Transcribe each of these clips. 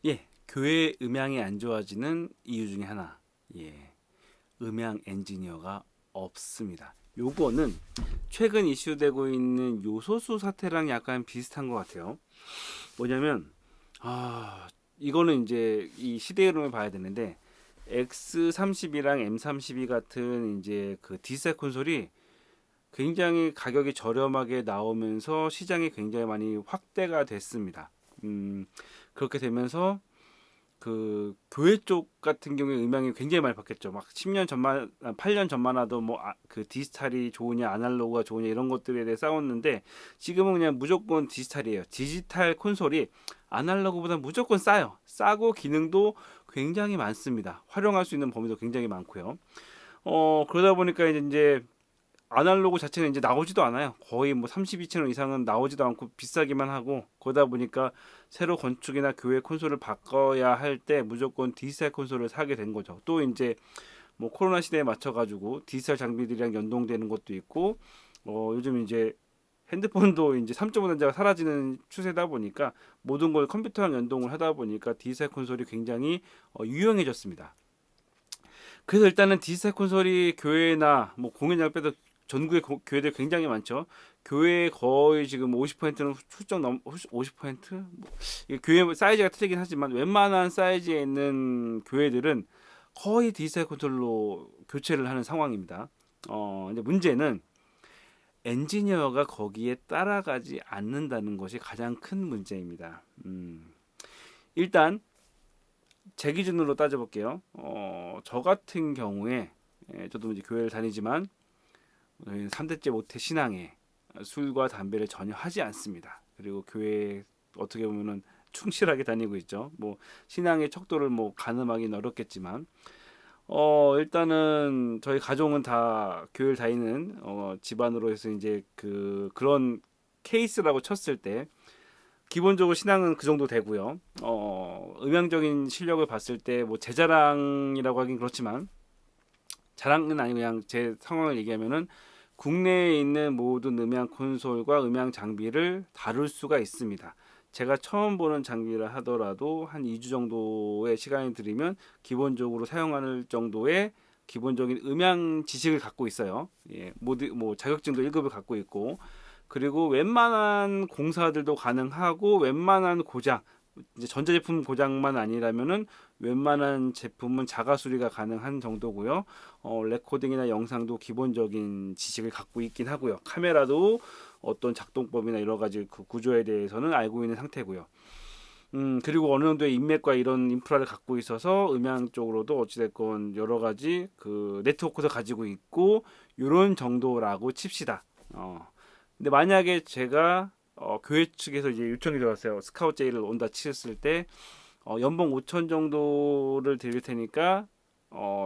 예, 교회 음향이 안 좋아지는 이유 중에 하나, 예, 음향 엔지니어가 없습니다. 요거는 최근 이슈되고 있는 요소수 사태랑 약간 비슷한 것 같아요. 뭐냐면, 아, 이거는 이제 이 시대 흐름을 봐야 되는데, X32랑 M32 같은 이제 그 디지털 콘솔이 굉장히 가격이 저렴하게 나오면서 시장이 굉장히 많이 확대가 됐습니다. 음, 그렇게 되면서 그 교회 쪽 같은 경우에 음향이 굉장히 많이 바뀌었죠. 막 10년 전만, 8년 전만 해도 뭐 그 디지털이 좋으냐, 아날로그가 좋으냐 이런 것들에 대해 싸웠는데 지금은 그냥 무조건 디지털이에요. 디지털 콘솔이 아날로그보다 무조건 싸요. 싸고 기능도 굉장히 많습니다. 활용할 수 있는 범위도 굉장히 많고요. 그러다 보니까 이제 아날로그 자체는 이제 나오지도 않아요. 거의 뭐 32채널 이상은 나오지도 않고 비싸기만 하고 그러다 보니까 새로 건축이나 교회 콘솔을 바꿔야 할 때 무조건 디지털 콘솔을 사게 된 거죠. 또 이제 뭐 코로나 시대에 맞춰 가지고 디지털 장비들이랑 연동되는 것도 있고 요즘 이제 핸드폰도 이제 3.5 단자가 사라지는 추세다 보니까 모든 걸 컴퓨터랑 연동을 하다 보니까 디지털 콘솔이 굉장히 유용해졌습니다. 그래서 일단은 디지털 콘솔이 교회나 뭐 공연장 빼도 전국의 교회들 굉장히 많죠. 교회 거의 지금 50%는 훌쩍 넘 50%? 뭐 이게 교회 사이즈가 틀리긴 하지만 웬만한 사이즈에 있는 교회들은 거의 디지털 콘솔로 교체를 하는 상황입니다. 근데 문제는 엔지니어가 거기에 따라가지 않는다는 것이 가장 큰 문제입니다. 일단 제 기준으로 따져볼게요. 저 같은 경우에 저도 이제 교회를 다니지만 저희는 3대째 모태 신앙에 술과 담배를 전혀 하지 않습니다. 그리고 교회에 어떻게 보면은 충실하게 다니고 있죠. 뭐 신앙의 척도를 뭐 가늠하기는 어렵겠지만 일단은 저희 가족은 다 교회를 다니는 집안으로 해서 이제 그런 케이스라고 쳤을 때 기본적으로 신앙은 그 정도 되고요. 음향적인 실력을 봤을 때 뭐 제 자랑이라고 하긴 그렇지만 자랑은 아니고 그냥 제 상황을 얘기하면은 국내에 있는 모든 음향 콘솔과 음향 장비를 다룰 수가 있습니다. 제가 처음 보는 장비라 하더라도 한 2주 정도의 시간이 들이면 기본적으로 사용할 정도의 기본적인 음향 지식을 갖고 있어요. 예, 모두 뭐 자격증도 1급을 갖고 있고 그리고 웬만한 공사들도 가능하고 웬만한 고장 이제 전자제품 고장만 아니라면은 웬만한 제품은 자가 수리가 가능한 정도고요. 레코딩이나 영상도 기본적인 지식을 갖고 있긴 하고요. 카메라도 어떤 작동법이나 여러 가지 그 구조에 대해서는 알고 있는 상태고요. 그리고 어느 정도의 인맥과 이런 인프라를 갖고 있어서 음향 쪽으로도 어찌됐건 여러 가지 그 네트워크도 가지고 있고 이런 정도라고 칩시다. 근데 만약에 제가 교회 측에서 이제 요청이 들어왔어요. 스카우트 제의를 온다 치셨을 때 연봉 5천 정도를 드릴 테니까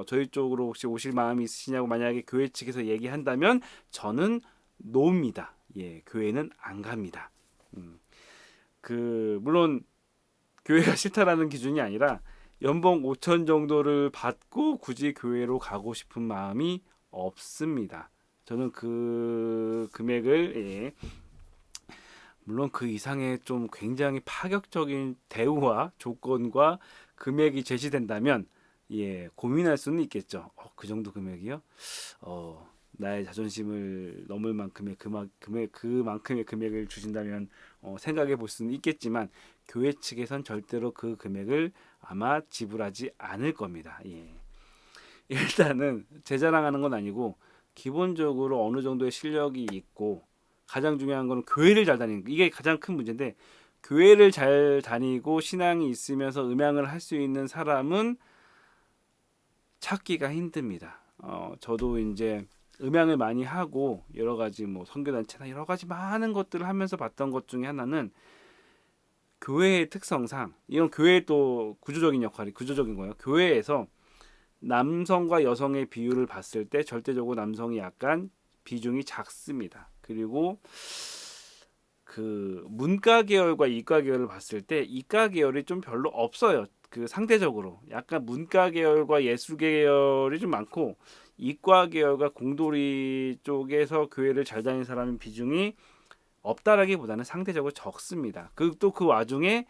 저희 쪽으로 혹시 오실 마음이 있으시냐고 만약에 교회 측에서 얘기한다면 저는 노입니다. 예, 교회는 안 갑니다. 음, 물론 교회가 싫다라는 기준이 아니라 연봉 5천 정도를 받고 굳이 교회로 가고 싶은 마음이 없습니다. 저는 그 금액을 예, 물론 그 이상의 좀 굉장히 파격적인 대우와 조건과 금액이 제시된다면 예, 고민할 수는 있겠죠. 그 정도 금액이요? 나의 자존심을 넘을 만큼의 그만큼의 금액을 주신다면 생각해 볼 수는 있겠지만 교회 측에선 절대로 그 금액을 아마 지불하지 않을 겁니다. 예. 일단은 제 자랑하는 건 아니고 기본적으로 어느 정도의 실력이 있고 가장 중요한 거는 교회를 잘 다니는 거. 이게 가장 큰 문제인데 교회를 잘 다니고 신앙이 있으면서 음향을 할 수 있는 사람은 찾기가 힘듭니다. 저도 이제 음향을 많이 하고 여러 가지 뭐 선교단체나 여러 가지 많은 것들을 하면서 봤던 것 중에 하나는 교회의 특성상 이건 교회의 또 구조적인 거예요. 교회에서 남성과 여성의 비율을 봤을 때 절대적으로 남성이 약간 비중이 작습니다. 그리고 그 문과 계열과 이과 계열을 봤을 때 이과 계열이 좀 별로 없어요. 그 상대적으로 약간 문과 계열과 예술 계열이 좀 많고 이과 계열과 공돌이 쪽에서 교회를 잘 다니는 사람의 비중이 없다라기보다는 상대적으로 적습니다. 그 또 그 와중에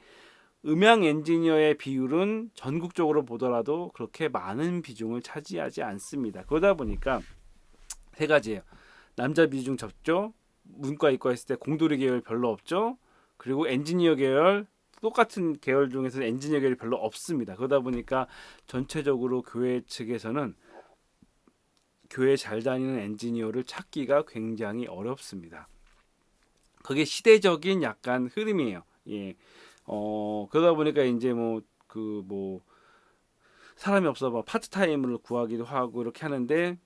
음향 엔지니어의 비율은 전국적으로 보더라도 그렇게 많은 비중을 차지하지 않습니다. 그러다 보니까 세 가지예요. 남자 비중 적죠. 문과 이과 했을 때 공돌이 계열 별로 없죠. 그리고 엔지니어 계열 똑같은 계열 중에서 엔지니어 계열이 별로 없습니다. 그러다 보니까 전체적으로 교회 측에서는 교회 잘 다니는 엔지니어를 찾기가 굉장히 어렵습니다. 그게 시대적인 약간 흐름이에요. 예. 그러다 보니까 이제 사람이 없어 뭐 파트타임을 구하기도 하고 이렇게 하는데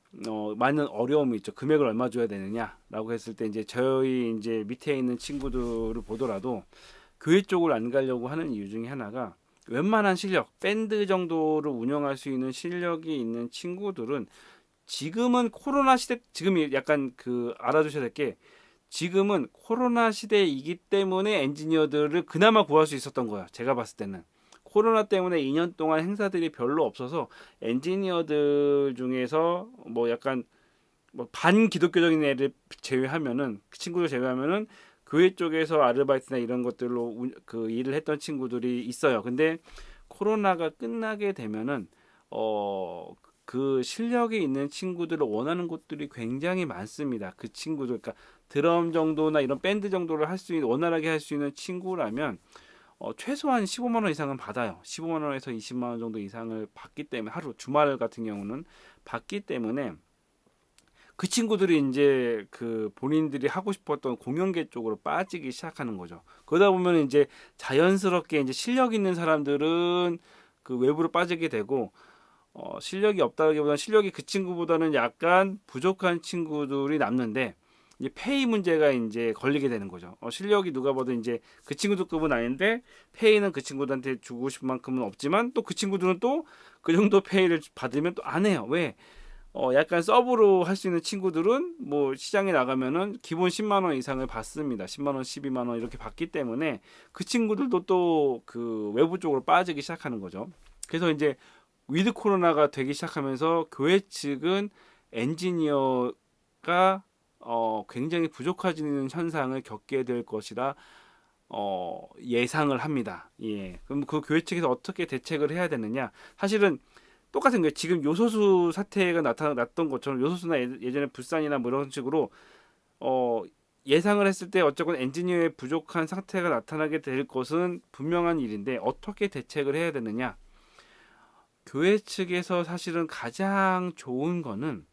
많은 어려움이 있죠. 금액을 얼마 줘야 되느냐라고 했을 때 이제 저희 이제 밑에 있는 친구들을 보더라도 교회 쪽을 안 가려고 하는 이유 중에 하나가 웬만한 실력, 밴드 정도를 운영할 수 있는 실력이 있는 친구들은 지금은 코로나 시대 지금이 약간 알아두셔야 될 게 지금은 코로나 시대이기 때문에 엔지니어들을 그나마 구할 수 있었던 거예요. 제가 봤을 때는. 코로나 때문에 2년 동안 행사들이 별로 없어서 엔지니어들 중에서 뭐 약간 뭐 반기독교적인 애를 제외하면은 그 친구들 제외하면은 교회 쪽에서 아르바이트나 이런 것들로 일을 했던 친구들이 있어요. 근데 코로나가 끝나게 되면은 그 실력이 있는 친구들을 원하는 곳들이 굉장히 많습니다. 그 친구들, 그러니까 드럼 정도나 이런 밴드 정도를 할 수 있는 원활하게 할 수 있는 친구라면 최소한 15만 원 이상은 받아요. 15만 원에서 20만 원 정도 이상을 받기 때문에 하루 주말 같은 경우는 받기 때문에 그 친구들이 이제 본인들이 하고 싶었던 공연계 쪽으로 빠지기 시작하는 거죠. 그러다 보면 이제 자연스럽게 이제 실력 있는 사람들은 그 외부로 빠지게 되고 실력이 없다기보다는 실력이 그 친구보다는 약간 부족한 친구들이 남는데 이제 페이 문제가 이제 걸리게 되는 거죠. 실력이 누가 봐도 이제 그 친구들 급은 아닌데 페이는 그 친구들한테 주고 싶은 만큼은 없지만 또 그 친구들은 또 그 정도 페이를 받으면 또 안 해요. 왜? 약간 서브로 할 수 있는 친구들은 뭐 시장에 나가면은 기본 10만 원 이상을 받습니다. 10만 원, 12만 원 이렇게 받기 때문에 그 친구들도 또 그 외부 쪽으로 빠지기 시작하는 거죠. 그래서 이제 위드 코로나가 되기 시작하면서 교회 측은 엔지니어가 굉장히 부족해지는 현상을 겪게 될 것이라 예상을 합니다. 예. 그럼 그 교회 측에서 어떻게 대책을 해야 되느냐? 사실은 똑같은 거예요. 지금 요소수 사태가 나타났던 것처럼 요소수나 예전에 불산이나 뭐 이런 식으로 어, 예상을 했을 때 어쨌건 엔지니어의 부족한 상태가 나타나게 될 것은 분명한 일인데 어떻게 대책을 해야 되느냐? 교회 측에서 사실은 가장 좋은 거는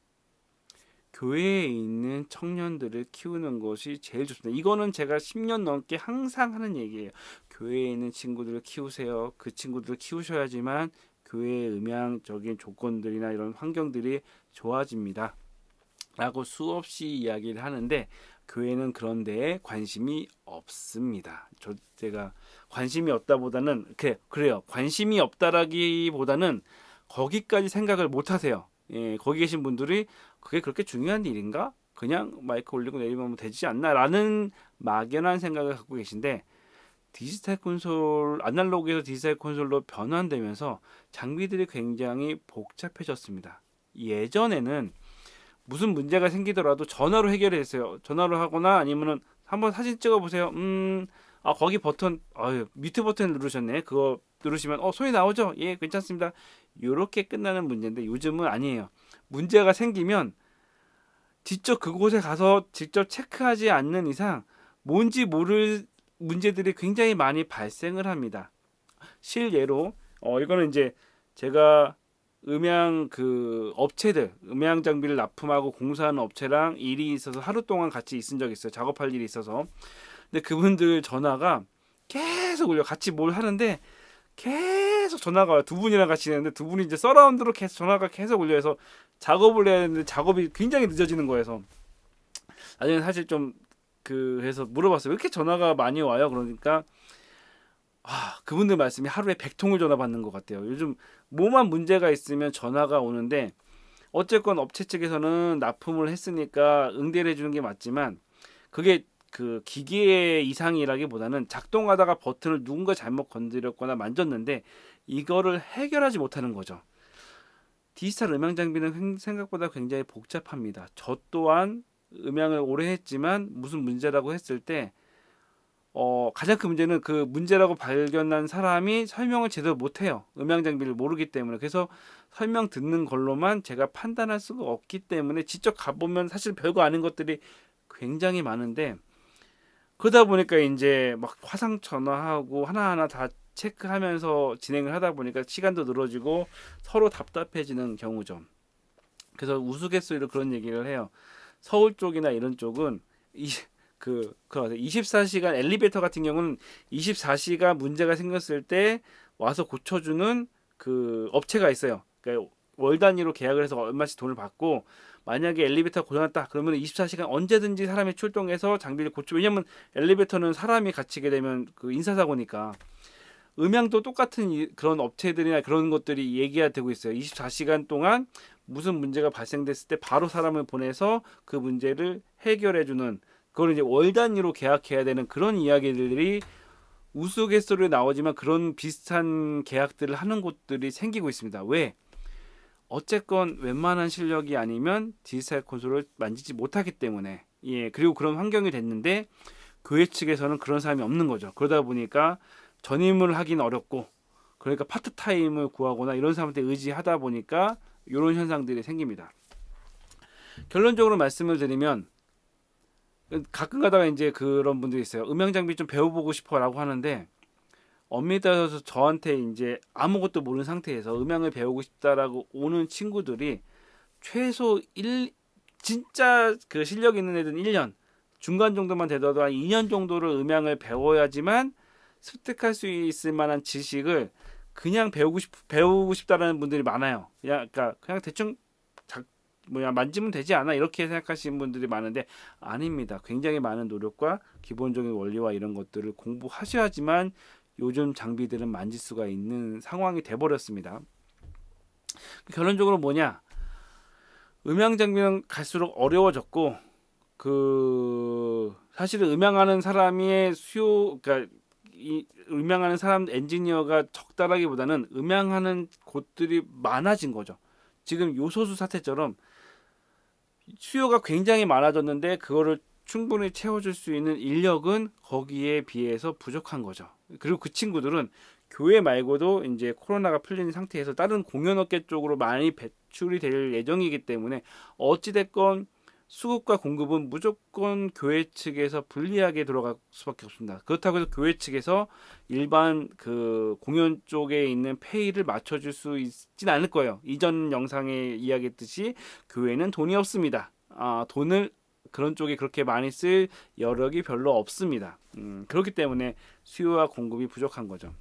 교회에 있는 청년들을 키우는 것이 제일 좋습니다. 이거는 제가 10년 넘게 항상 하는 얘기예요. 교회에 있는 친구들을 키우세요. 그 친구들을 키우셔야지만 교회의 음향적인 조건들이나 이런 환경들이 좋아집니다. 라고 수없이 이야기를 하는데 교회는 그런 데에 관심이 없습니다. 제가 관심이 없다보다는 그래요. 관심이 없다라기보다는 거기까지 생각을 못 하세요. 예, 거기 계신 분들이 그게 그렇게 중요한 일인가? 그냥 마이크 올리고 내리면 되지 않나라는 막연한 생각을 갖고 계신데 디지털 콘솔, 아날로그에서 디지털 콘솔로 변환되면서 장비들이 굉장히 복잡해졌습니다. 예전에는 무슨 문제가 생기더라도 전화로 해결했어요. 전화로 하거나 아니면은 한번 사진 찍어 보세요. 거기 버튼, 뮤트 버튼 누르셨네. 그거 누르시면 소리 나오죠? 예, 괜찮습니다. 요렇게 끝나는 문제인데 요즘은 아니에요. 문제가 생기면 직접 그곳에 가서 직접 체크하지 않는 이상 뭔지 모를 문제들이 굉장히 많이 발생을 합니다. 실예로 이거는 이제 제가 업체들 음향 장비를 납품하고 공사하는 업체랑 일이 있어서 하루 동안 같이 있은 적이 있어요. 작업할 일이 있어서. 근데 그분들 전화가 계속 울려. 같이 뭘 하는데 계속 전화가 와요. 두 분이랑 같이 있는데 두 분이 이제 서라운드로 계속 전화가 계속 울려서 작업을 해야 되는데 작업이 굉장히 늦어지는 거여서 나중에 사실 좀 그래서 물어봤어요. 왜 이렇게 전화가 많이 와요? 그러니까 그분들 말씀이 하루에 100통을 전화 받는 것 같아요. 요즘 뭐만 문제가 있으면 전화가 오는데 어쨌건 업체 측에서는 납품을 했으니까 응대를 해주는 게 맞지만 그게 그 기계의 이상이라기보다는 작동하다가 버튼을 누군가 잘못 건드렸거나 만졌는데 이거를 해결하지 못하는 거죠. 디지털 음향 장비는 생각보다 굉장히 복잡합니다. 저 또한 음향을 오래 했지만 무슨 문제라고 했을 때 가장 큰 문제는 그 문제라고 발견한 사람이 설명을 제대로 못해요. 음향 장비를 모르기 때문에. 그래서 설명 듣는 걸로만 제가 판단할 수가 없기 때문에 직접 가보면 사실 별거 아닌 것들이 굉장히 많은데, 그러다 보니까 이제 막 화상 전화하고 하나하나 다 체크하면서 진행을 하다 보니까 시간도 늘어지고 서로 답답해지는 경우죠. 그래서 우스갯소리로 그런 얘기를 해요. 서울 쪽이나 이런 쪽은 그 24시간 엘리베이터 같은 경우는 24시간 문제가 생겼을 때 와서 고쳐주는 그 업체가 있어요. 그러니까 월 단위로 계약을 해서 얼마씩 돈을 받고, 만약에 엘리베이터 고장났다 그러면 24시간 언제든지 사람이 출동해서 장비를 고쳐. 왜냐면 엘리베이터는 사람이 갇히게 되면 그 인사사고니까. 음향도 똑같은 그런 업체들이나 그런 것들이 얘기가 되고 있어요. 24시간 동안 무슨 문제가 발생됐을 때 바로 사람을 보내서 그 문제를 해결해주는, 그걸 이제 월 단위로 계약해야 되는 그런 이야기들이 우스갯소리로 나오지만 그런 비슷한 계약들을 하는 곳들이 생기고 있습니다. 왜? 어쨌건 웬만한 실력이 아니면 디지털 콘솔을 만지지 못하기 때문에. 예, 그리고 그런 환경이 됐는데 교회 측에서는 그런 사람이 없는 거죠. 그러다 보니까 전임을 하긴 어렵고, 그러니까 파트타임을 구하거나 이런 사람한테 의지하다 보니까 이런 현상들이 생깁니다. 결론적으로 말씀을 드리면, 가끔 가다가 이제 그런 분들이 있어요. 음향 장비 좀 배워보고 싶어라고 하는데, 엄밀히 따져서 저한테 이제 아무것도 모르는 상태에서 음향을 배우고 싶다라고 오는 친구들이 최소 진짜 그 실력 있는 애들은 1년, 중간 정도만 되더라도 한 2년 정도를 음향을 배워야지만 습득할 수 있을 만한 지식을 그냥 배우고 싶다라는 분들이 많아요. 그냥 대충 만지면 되지 않아 이렇게 생각하시는 분들이 많은데, 아닙니다. 굉장히 많은 노력과 기본적인 원리와 이런 것들을 공부하셔야지만 요즘 장비들은 만질 수가 있는 상황이 돼 버렸습니다. 결론적으로 뭐냐? 음향 장비는 갈수록 어려워졌고, 사실은 음향하는 사람의 그러니까 이 음향하는 사람 엔지니어가 적다라기보다는 음향하는 곳들이 많아진 거죠. 지금 요소수 사태처럼 수요가 굉장히 많아졌는데 그거를 충분히 채워줄 수 있는 인력은 거기에 비해서 부족한 거죠. 그리고 그 친구들은 교회 말고도 이제 코로나가 풀린 상태에서 다른 공연업계 쪽으로 많이 배출이 될 예정이기 때문에 어찌됐건 수급과 공급은 무조건 교회 측에서 불리하게 들어갈 수밖에 없습니다. 그렇다고 해서 교회 측에서 일반 그 공연 쪽에 있는 페이를 맞춰줄 수 있진 않을 거예요. 이전 영상에 이야기했듯이 교회는 돈이 없습니다. 돈을 그런 쪽에 그렇게 많이 쓸 여력이 별로 없습니다. 그렇기 때문에 수요와 공급이 부족한 거죠.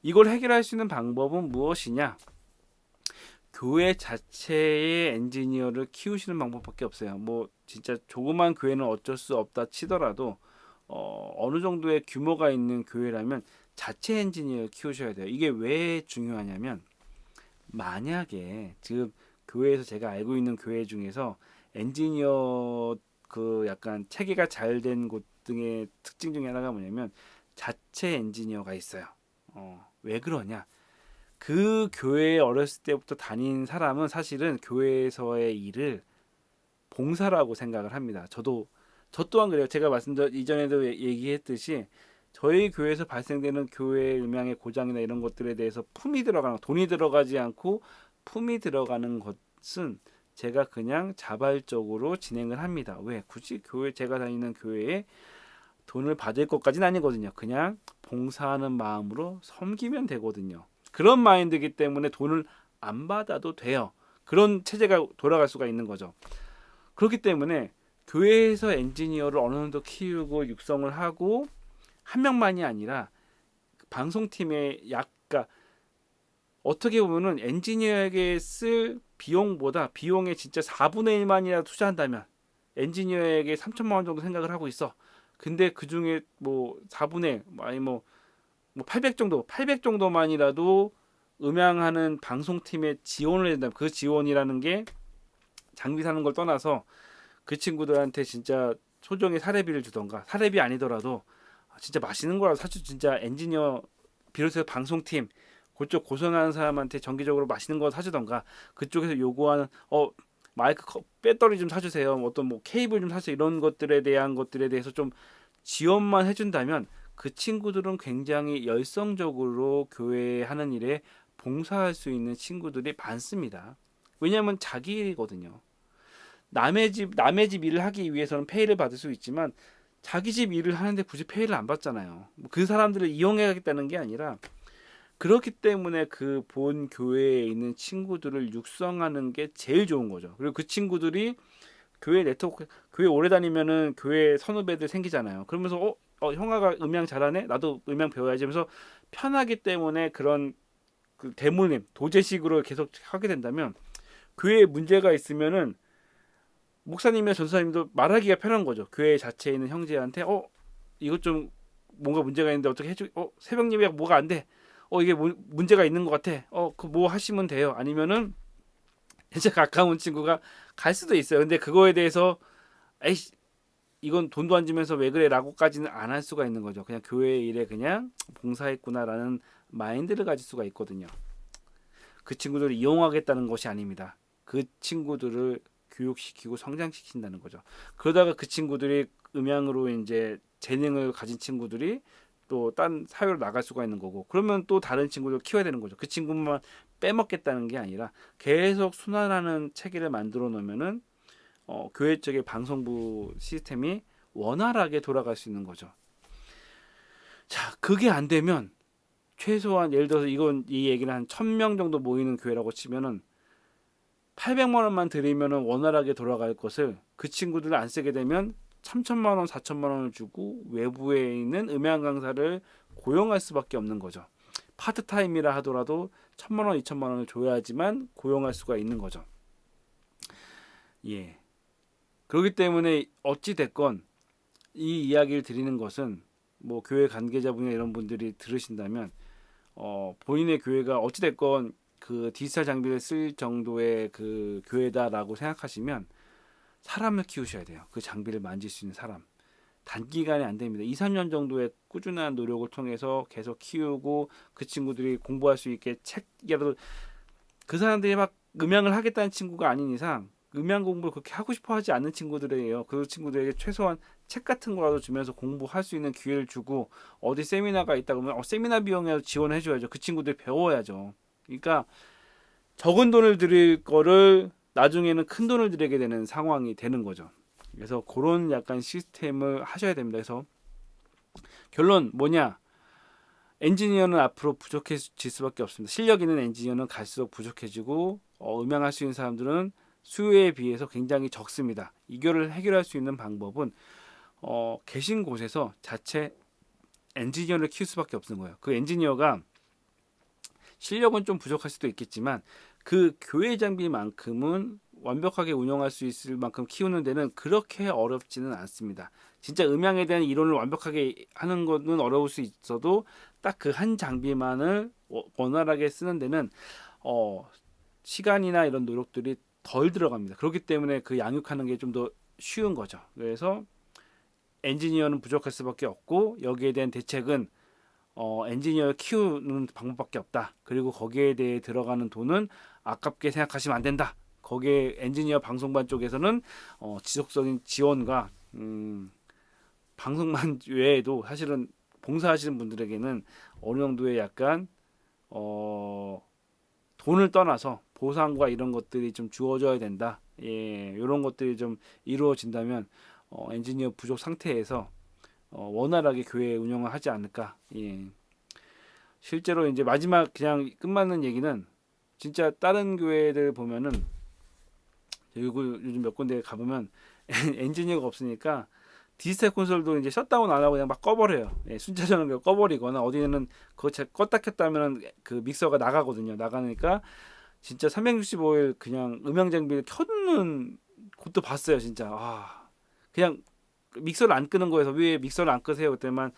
이걸 해결할 수 있는 방법은 무엇이냐? 교회 자체의 엔지니어를 키우시는 방법밖에 없어요. 뭐 진짜 조그만 교회는 어쩔 수 없다 치더라도 어느 정도의 규모가 있는 교회라면 자체 엔지니어를 키우셔야 돼요. 이게 왜 중요하냐면, 만약에 지금 교회에서 제가 알고 있는 교회 중에서 엔지니어 그 약간 체계가 잘 된 곳 등의 특징 중에 하나가 뭐냐면 자체 엔지니어가 있어요. 왜 그러냐? 그 교회에 어렸을 때부터 다닌 사람은 사실은 교회에서의 일을 봉사라고 생각을 합니다. 저 또한 그래요. 제가 이전에도 얘기했듯이 저희 교회에서 발생되는 교회 음향의 고장이나 이런 것들에 대해서 돈이 들어가지 않고 품이 들어가는 것은 제가 그냥 자발적으로 진행을 합니다. 왜? 굳이 제가 다니는 교회에 돈을 받을 것까지는 아니거든요. 그냥 봉사하는 마음으로 섬기면 되거든요. 그런 마인드이기 때문에 돈을 안 받아도 돼요. 그런 체제가 돌아갈 수가 있는 거죠. 그렇기 때문에 교회에서 엔지니어를 어느 정도 키우고 육성을 하고, 한 명만이 아니라 방송팀의 어떻게 보면은 엔지니어에게 쓸 비용보다 비용의 진짜 4분의 1만이라도 투자한다면, 엔지니어에게 3천만 원 정도 생각을 하고 있어. 근데 그 중에 뭐 4분의 아니 뭐 800 정도만이라도 음향하는 방송팀에 지원을 해야 된다. 그 지원이라는 게 장비 사는 걸 떠나서 그 친구들한테 진짜 소정의 사례비를 주던가, 사례비 아니더라도 진짜 맛있는 거라도 사실 진짜 엔지니어 비롯해서 방송팀 그쪽 고생하는 사람한테 정기적으로 맛있는 거 사주던가, 그쪽에서 요구하는 마이크 배터리 좀 사주세요, 어떤 뭐 케이블 좀 사주세요, 이런 것들에 대해서 좀 지원만 해준다면 그 친구들은 굉장히 열성적으로 교회에 하는 일에 봉사할 수 있는 친구들이 많습니다. 왜냐하면 자기 일이거든요. 남의 집 일을 하기 위해서는 페이를 받을 수 있지만 자기 집 일을 하는데 굳이 페이를 안 받잖아요. 그 사람들을 이용해야겠다는 게 아니라 그렇기 때문에 그 본 교회에 있는 친구들을 육성하는 게 제일 좋은 거죠. 그리고 그 친구들이 교회 네트워크, 교회 오래 다니면은 교회 선후배들 생기잖아요. 그러면서 형아가 음향 잘하네, 나도 음향 배워야지 하면서 편하기 때문에 그런 그 대물림 도제식으로 계속 하게 된다면, 교회에 문제가 있으면은 목사님이나 전사님도 말하기가 편한 거죠. 교회 자체에 있는 형제한테 이것 좀 뭔가 문제가 있는데 어떻게 해줘. 새벽 예배가 뭐가 안 돼. 이게 문제가 있는 것 같아. 그 뭐 하시면 돼요. 아니면은 진짜 가까운 친구가 갈 수도 있어요. 근데 그거에 대해서 에이씨, 이건 돈도 안 주면서 왜 그래라고까지는 안 할 수가 있는 거죠. 그냥 교회 일에 그냥 봉사했구나라는 마인드를 가질 수가 있거든요. 그 친구들을 이용하겠다는 것이 아닙니다. 그 친구들을 교육시키고 성장시킨다는 거죠. 그러다가 그 친구들이 음향으로 이제 재능을 가진 친구들이 또 딴 사회로 나갈 수가 있는 거고, 그러면 또 다른 친구들 키워야 되는 거죠. 그 친구만 빼먹겠다는 게 아니라 계속 순환하는 체계를 만들어 놓으면은 교회 쪽의 방송부 시스템이 원활하게 돌아갈 수 있는 거죠. 자, 그게 안 되면 최소한 예를 들어서 이 얘기는 한 1000명 정도 모이는 교회라고 치면은 800만 원만 드리면은 원활하게 돌아갈 것을 그 친구들을 안 쓰게 되면 3천만 원, 4천만 원을 주고 외부에 있는 음향 강사를 고용할 수밖에 없는 거죠. 파트타임이라 하더라도 1,000만 원, 2천만 원을 줘야지만 고용할 수가 있는 거죠. 예. 그렇기 때문에 어찌 됐건 이 이야기를 드리는 것은 뭐 교회 관계자분이나 이런 분들이 들으신다면 본인의 교회가 어찌 됐건 그 디지털 장비를 쓸 정도의 그 교회다라고 생각하시면 사람을 키우셔야 돼요. 그 장비를 만질 수 있는 사람. 단기간에 안 됩니다. 2, 3년 정도의 꾸준한 노력을 통해서 계속 키우고 그 친구들이 공부할 수 있게 책이라도, 그 사람들이 막 음향을 하겠다는 친구가 아닌 이상 음향 공부를 그렇게 하고 싶어 하지 않는 친구들이에요. 그 친구들에게 최소한 책 같은 거라도 주면서 공부할 수 있는 기회를 주고, 어디 세미나가 있다 그러면 세미나 비용에 지원해 줘야죠. 그 친구들이 배워야죠. 그러니까 적은 돈을 들일 거를 나중에는 큰 돈을 들이게 되는 상황이 되는 거죠. 그래서 그런 약간 시스템을 하셔야 됩니다. 그래서 결론 뭐냐? 엔지니어는 앞으로 부족해질 수밖에 없습니다. 실력 있는 엔지니어는 갈수록 부족해지고 음향할 수 있는 사람들은 수요에 비해서 굉장히 적습니다. 이거를 해결할 수 있는 방법은 계신 곳에서 자체 엔지니어를 키울 수밖에 없는 거예요. 그 엔지니어가 실력은 좀 부족할 수도 있겠지만 그 교회 장비만큼은 완벽하게 운영할 수 있을 만큼 키우는 데는 그렇게 어렵지는 않습니다. 진짜 음향에 대한 이론을 완벽하게 하는 것은 어려울 수 있어도 딱 그 한 장비만을 원활하게 쓰는 데는 시간이나 이런 노력들이 덜 들어갑니다. 그렇기 때문에 그 양육하는 게 좀 더 쉬운 거죠. 그래서 엔지니어는 부족할 수밖에 없고 여기에 대한 대책은 엔지니어를 키우는 방법밖에 없다. 그리고 거기에 대해 들어가는 돈은 아깝게 생각하시면 안 된다. 거기에 엔지니어 방송반 쪽에서는 지속적인 지원과 방송반 외에도 사실은 봉사하시는 분들에게는 어느 정도의 약간 돈을 떠나서 보상과 이런 것들이 좀 주어져야 된다. 예, 이런 것들이 좀 이루어진다면 엔지니어 부족 상태에서 원활하게 교회 운영을 하지 않을까. 예. 실제로 이제 마지막 그냥 끝맞는 얘기는, 진짜 다른 교회들 보면은 요즘 몇 군데 가보면 엔지니어가 없으니까 디지털 콘솔도 이제 셧다운 안 하고 그냥 막 꺼버려요. 예, 순차적으로 꺼버리거나 어디는 그거 껐다 켰다 하면 그 믹서가 나가거든요. 나가니까 진짜 365일 그냥 음향 장비를 켜놓는 곳도 봤어요. 진짜 그냥 믹서를 안 끄는 거에서 왜 믹서를 안 끄세요? 그때만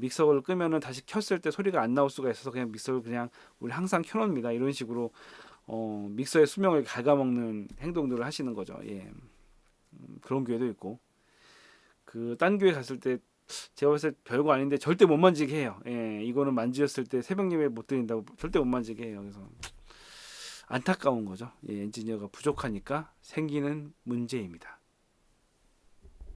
믹서를 끄면은 다시 켰을 때 소리가 안 나올 수가 있어서 그냥 믹서를 그냥 우리 항상 켜놓습니다. 이런 식으로 믹서의 수명을 갉아먹는 행동들을 하시는 거죠. 예. 그런 교회도 있고, 그 딴 교회 갔을 때 제가 봤을 때 별거 아닌데 절대 못 만지게 해요. 예, 이거는 만지셨을 때 새벽 예배 못 드린다고 절대 못 만지게 해요. 그래서 안타까운 거죠. 예, 엔지니어가 부족하니까 생기는 문제입니다.